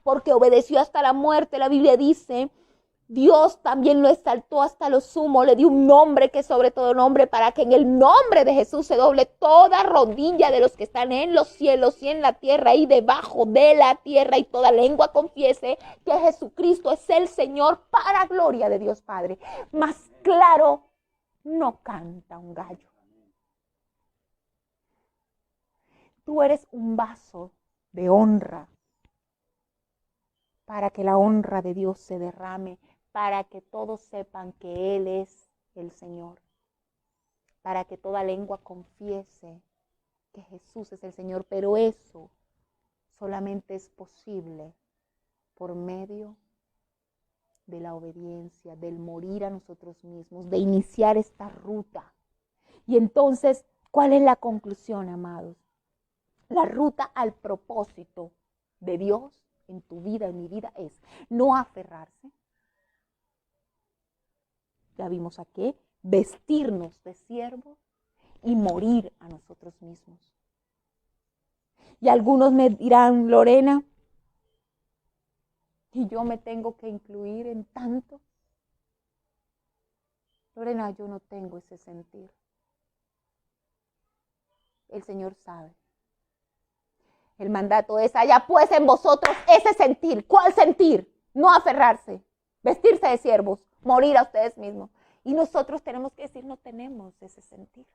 Porque obedeció hasta la muerte. La Biblia dice, Dios también lo exaltó hasta lo sumo, le dio un nombre que es sobre todo nombre, para que en el nombre de Jesús se doble toda rodilla de los que están en los cielos y en la tierra y debajo de la tierra, y toda lengua confiese que Jesucristo es el Señor, para gloria de Dios Padre. Más claro no canta un gallo. Tú eres un vaso de honra para que la honra de Dios se derrame, para que todos sepan que Él es el Señor, para que toda lengua confiese que Jesús es el Señor. Pero eso solamente es posible por medio de la obediencia, del morir a nosotros mismos, de iniciar esta ruta. Y entonces, ¿cuál es la conclusión, amados? La ruta al propósito de Dios en tu vida, en mi vida, es no aferrarse, ya vimos a qué, vestirnos de siervos y morir a nosotros mismos. Y algunos me dirán, Lorena, ¿y yo me tengo que incluir en tanto? Lorena, yo no tengo ese sentir. El Señor sabe. El mandato es, haya pues en vosotros ese sentir. ¿Cuál sentir? No aferrarse, vestirse de siervos, morir a ustedes mismos. Y nosotros tenemos que decir, no tenemos ese sentir.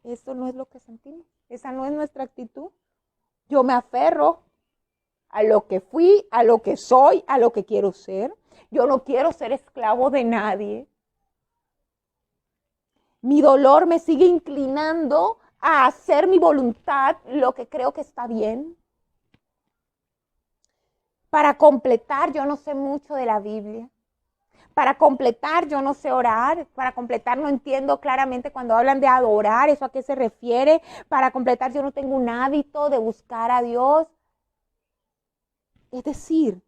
Eso no es lo que sentimos. Esa no es nuestra actitud. Yo me aferro a lo que fui, a lo que soy, a lo que quiero ser. Yo no quiero ser esclavo de nadie. Mi dolor me sigue inclinando a hacer mi voluntad, lo que creo que está bien. Para completar, yo no sé mucho de la Biblia. Para completar, yo no sé orar. Para completar, no entiendo claramente cuando hablan de adorar, eso a qué se refiere. Para completar, yo no tengo un hábito de buscar a Dios. Es decir,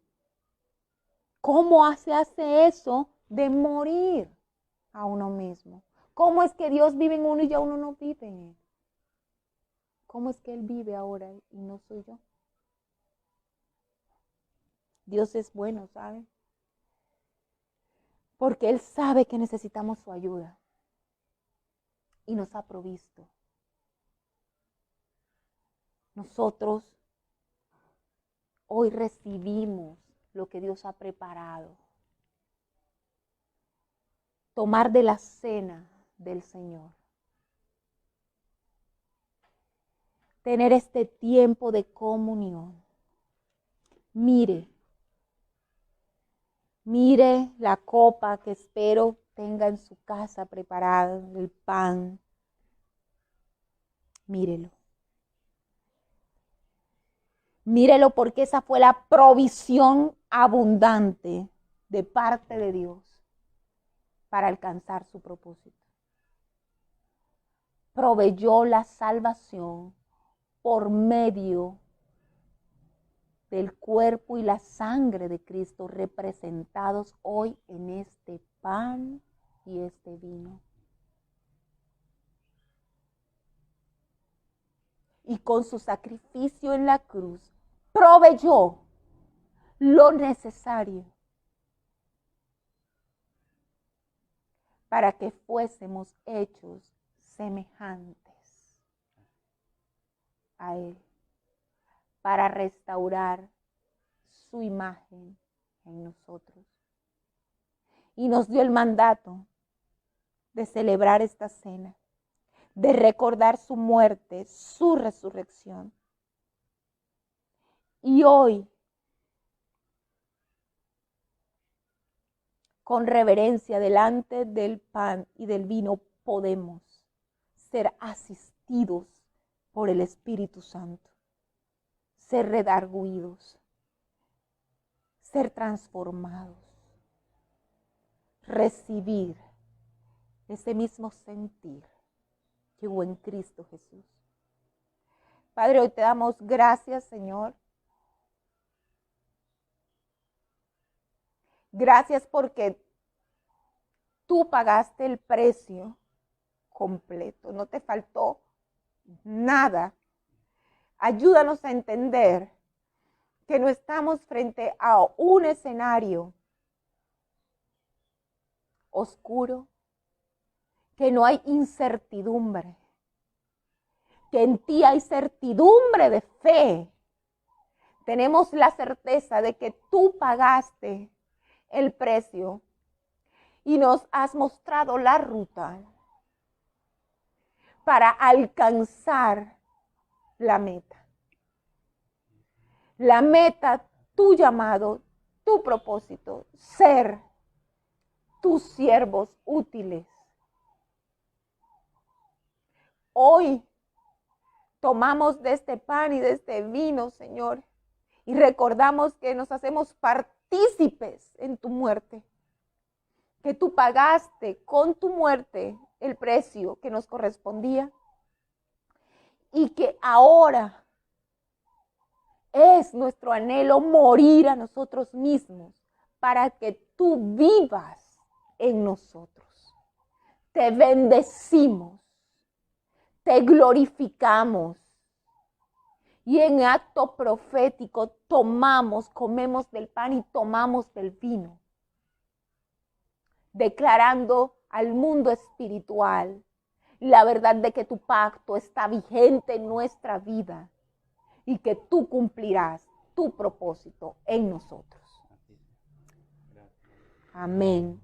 ¿cómo se hace eso de morir a uno mismo? ¿Cómo es que Dios vive en uno y ya uno no vive en Él? ¿Cómo es que Él vive ahora y no soy yo? Dios es bueno, ¿sabe? Porque Él sabe que necesitamos su ayuda y nos ha provisto. Nosotros hoy recibimos lo que Dios ha preparado. Tomar de la cena del Señor. Tener este tiempo de comunión. Mire la copa que espero tenga en su casa preparada, el pan. Mírelo. Mírelo porque esa fue la provisión abundante de parte de Dios para alcanzar su propósito. Proveyó la salvación por medio del cuerpo y la sangre de Cristo representados hoy en este pan y este vino. Y con su sacrificio en la cruz proveyó lo necesario para que fuésemos hechos semejantes a Él, para restaurar su imagen en nosotros. Y nos dio el mandato de celebrar esta cena, de recordar su muerte, su resurrección. Y hoy, con reverencia delante del pan y del vino, podemos ser asistidos por el Espíritu Santo, ser redarguidos, ser transformados, recibir ese mismo sentir que hubo en Cristo Jesús. Padre, hoy te damos gracias, Señor. Gracias porque tú pagaste el precio completo, no te faltó nada. Ayúdanos a entender que no estamos frente a un escenario oscuro, que no hay incertidumbre, que en ti hay certidumbre de fe. Tenemos la certeza de que tú pagaste el precio y nos has mostrado la ruta para alcanzar la meta. La meta, tu llamado, tu propósito, ser tus siervos útiles. Hoy tomamos de este pan y de este vino, Señor, y recordamos que nos hacemos partícipes en tu muerte, que tú pagaste con tu muerte el precio que nos correspondía y que ahora es nuestro anhelo morir a nosotros mismos para que tú vivas en nosotros. Te bendecimos, te glorificamos. Y en acto profético tomamos, comemos del pan y tomamos del vino, declarando al mundo espiritual la verdad de que tu pacto está vigente en nuestra vida y que tú cumplirás tu propósito en nosotros. Amén.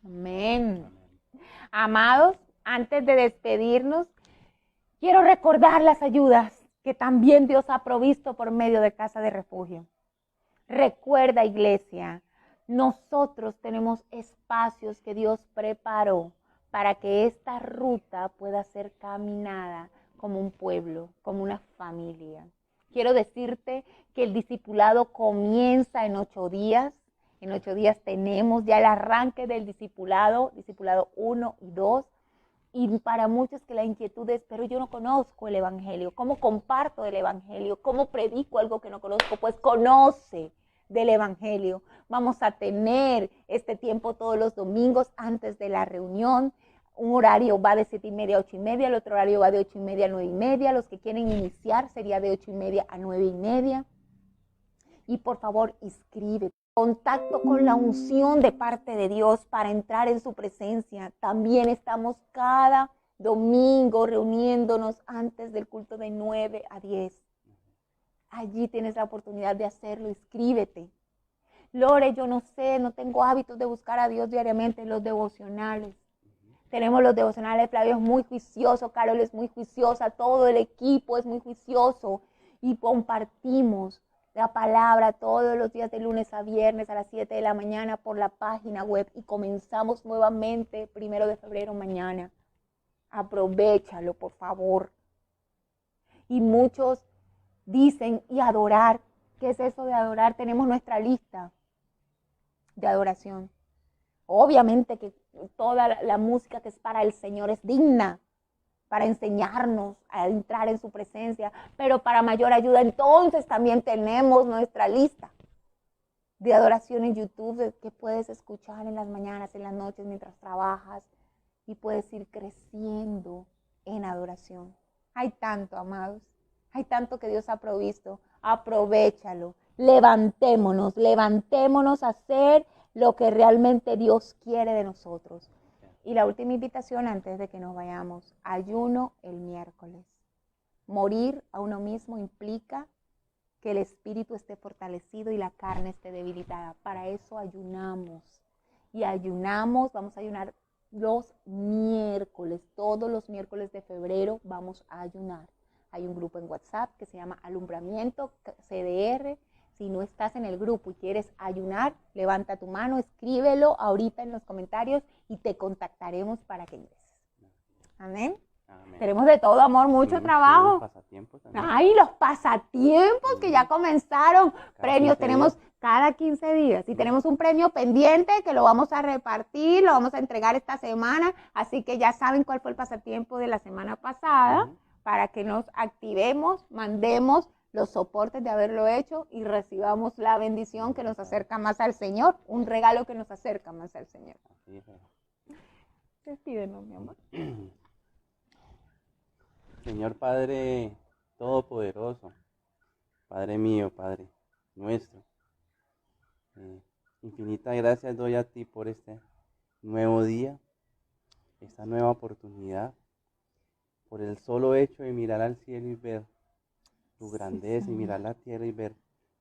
Amén. Amados, antes de despedirnos, quiero recordar las ayudas que también Dios ha provisto por medio de Casa de Refugio. Recuerda, iglesia, nosotros tenemos espacios que Dios preparó para que esta ruta pueda ser caminada como un pueblo, como una familia. Quiero decirte que el discipulado comienza en 8 días. En 8 días tenemos ya el arranque del discipulado 1 y 2. Y para muchos que la inquietud es, pero yo no conozco el Evangelio. ¿Cómo comparto el Evangelio? ¿Cómo predico algo que no conozco? Pues conoce del Evangelio. Vamos a tener este tiempo todos los domingos antes de la reunión. Un horario va de 7:30 a 8:30, el otro horario va de 8:30 a 9:30. Los que quieren iniciar sería de 8:30 a 9:30. Y por favor, inscríbete. Contacto con la unción de parte de Dios para entrar en su presencia. También estamos cada domingo reuniéndonos antes del culto de 9 a 10. Allí tienes la oportunidad de hacerlo, inscríbete. Lore, yo no sé, no tengo hábitos de buscar a Dios diariamente, los devocionales. Tenemos los devocionales, Flavio es muy juicioso, Carol es muy juiciosa, todo el equipo es muy juicioso y compartimos la palabra todos los días de lunes a viernes a las 7 de la mañana por la página web y comenzamos nuevamente 1 de febrero mañana. Aprovéchalo, por favor. Y muchos dicen, ¿y adorar? ¿Qué es eso de adorar? Tenemos nuestra lista de adoración. Obviamente que toda la música que es para el Señor es digna, para enseñarnos a entrar en su presencia, pero para mayor ayuda, entonces también tenemos nuestra lista de adoración en YouTube que puedes escuchar en las mañanas, en las noches, mientras trabajas y puedes ir creciendo en adoración. Hay tanto, amados, hay tanto que Dios ha provisto, aprovéchalo, levantémonos a hacer lo que realmente Dios quiere de nosotros. Y la última invitación antes de que nos vayamos, ayuno el miércoles. Morir a uno mismo implica que el espíritu esté fortalecido y la carne esté debilitada. Para eso ayunamos. Y ayunamos, vamos a ayunar los miércoles, todos los miércoles de febrero vamos a ayunar. Hay un grupo en WhatsApp que se llama Alumbramiento CDR. Si no estás en el grupo y quieres ayunar, levanta tu mano, escríbelo ahorita en los comentarios y te contactaremos para que ingreses. Amén. Amén. Tenemos de todo, amor, mucho trabajo. Los pasatiempos también. Ay, los pasatiempos que ya comenzaron. Premios tenemos cada 15 días. Y tenemos un premio pendiente que lo vamos a repartir, lo vamos a entregar esta semana. Así que ya saben cuál fue el pasatiempo de la semana pasada para que nos activemos, mandemos los soportes de haberlo hecho y recibamos la bendición que nos acerca más al Señor, un regalo que nos acerca más al Señor. Despídenos, mi amor. Señor Padre Todopoderoso, Padre mío, Padre nuestro, infinitas gracias doy a ti por este nuevo día, esta nueva oportunidad, por el solo hecho de mirar al cielo y ver tu grandeza, y mirar la tierra y ver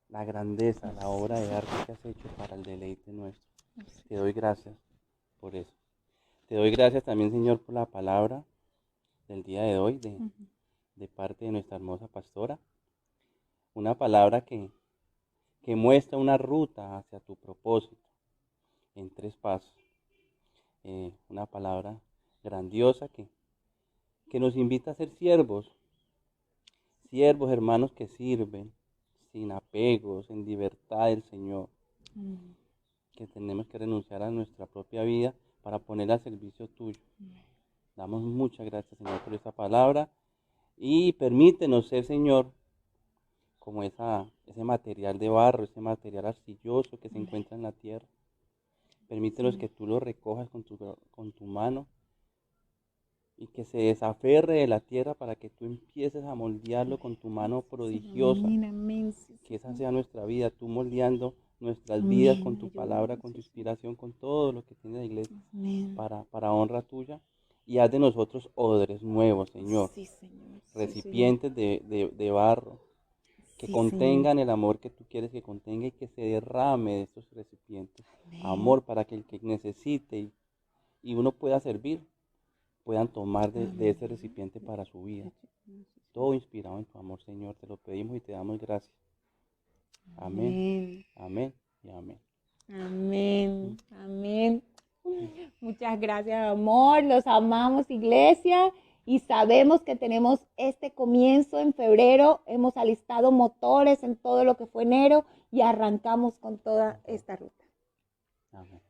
la grandeza, la obra de arte que has hecho para el deleite nuestro. Te doy gracias por eso. Te doy gracias también, Señor, por la palabra del día de hoy, de parte de nuestra hermosa pastora. Una palabra que muestra una ruta hacia tu propósito en 3 pasos. una palabra grandiosa que nos invita a ser siervos, hermanos que sirven, sin apegos, en libertad del Señor, que tenemos que renunciar a nuestra propia vida para ponerla al servicio tuyo. Damos muchas gracias, Señor, por esta palabra y permítenos ser, Señor, como ese material de barro, ese material arcilloso que se encuentra en la tierra. Permítenos que tú lo recojas con tu mano y que se desaferre de la tierra para que tú empieces a moldearlo con tu mano prodigiosa. Amén. Que esa sea nuestra vida, tú moldeando nuestras vidas con tu palabra, con tu inspiración, con todo lo que tiene la iglesia para honra tuya. Y haz de nosotros odres nuevos, Señor. Sí, Señor. Recipientes de barro que contengan el amor que tú quieres que contenga y que se derrame de estos recipientes. Amor para que el que necesite y uno pueda servir, puedan tomar de ese recipiente para su vida. Todo inspirado en tu amor, Señor. Te lo pedimos y te damos gracias. Amén. Amén y amén. Amén. Amén. Muchas gracias, amor. Los amamos, iglesia. Y sabemos que tenemos este comienzo en febrero. Hemos alistado motores en todo lo que fue enero y arrancamos con toda esta ruta. Amén.